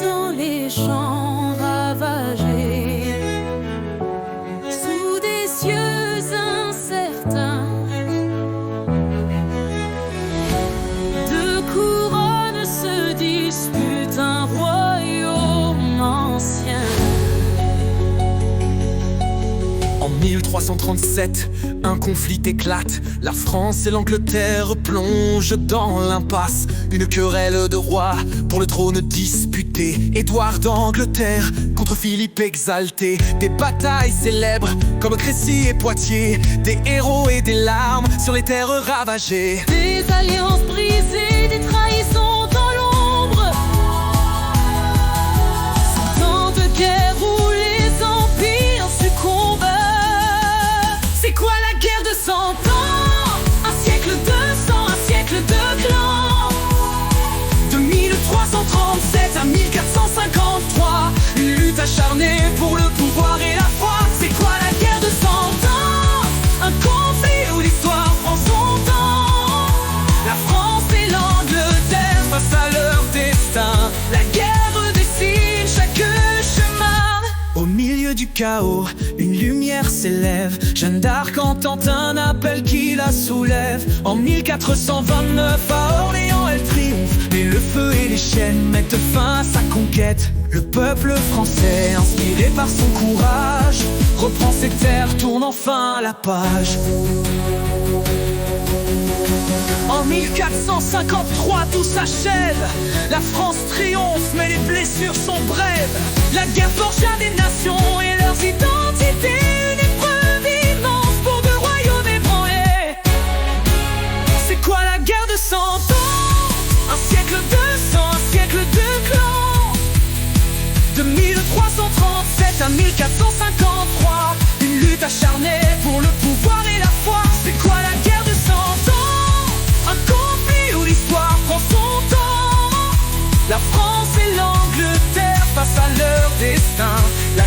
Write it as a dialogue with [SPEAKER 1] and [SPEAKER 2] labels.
[SPEAKER 1] Dans les champs ravagés, sous des cieux incertains, deux couronnes se disputent un royaume ancien.
[SPEAKER 2] En 1337, un conflit éclate. La France et l'Angleterre plongent dans l'impasse. Une querelle de rois pour le trône disputé. Édouard d'Angleterre contre Philippe exalté. Des batailles célèbres comme Crécy et Poitiers. Des héros et des larmes sur les terres ravagées.
[SPEAKER 1] Des alliances brisées, des trahisons dans l'ombre. Tant de guerres où les empires succombent. C'est quoi la guerre de 100 ans? Un siècle de sang, un siècle de clans.
[SPEAKER 2] De 1337 à 1453, une lutte acharnée pour le pouvoir et la foi.
[SPEAKER 1] C'est quoi la guerre de 100 ans? Un conflit où l'histoire prend son temps.
[SPEAKER 2] La France et l'Angleterre face à leur destin.
[SPEAKER 1] La guerre dessine chaque chemin.
[SPEAKER 2] Au milieu du chaos, une lumière s'élève. Jeanne d'Arc entend un appel qui la soulève. En 1429 à Orléans elle triomphe. Mais le feu et les chaînes mettent fin à sa conquête. Le peuple français, inspiré par son courage, reprend ses terres, tourne enfin la page. En 1453 tout s'achève. La France triomphe mais les blessures sont brèves.
[SPEAKER 1] La guerre forgea des nations et leurs identités. Une épreuve immense pour deux royaumes ébranlés.
[SPEAKER 2] C'est quoi la guerre de 100 ans?
[SPEAKER 1] Un siècle de sang, un siècle de clans.
[SPEAKER 2] De 1337 à 1453, une lutte acharnée pour le pouvoir et la foi.
[SPEAKER 1] C'est quoi la guerre de 100 ans? Un conflit où l'histoire prend son temps.
[SPEAKER 2] La France et l'Angleterre face à leur destin. La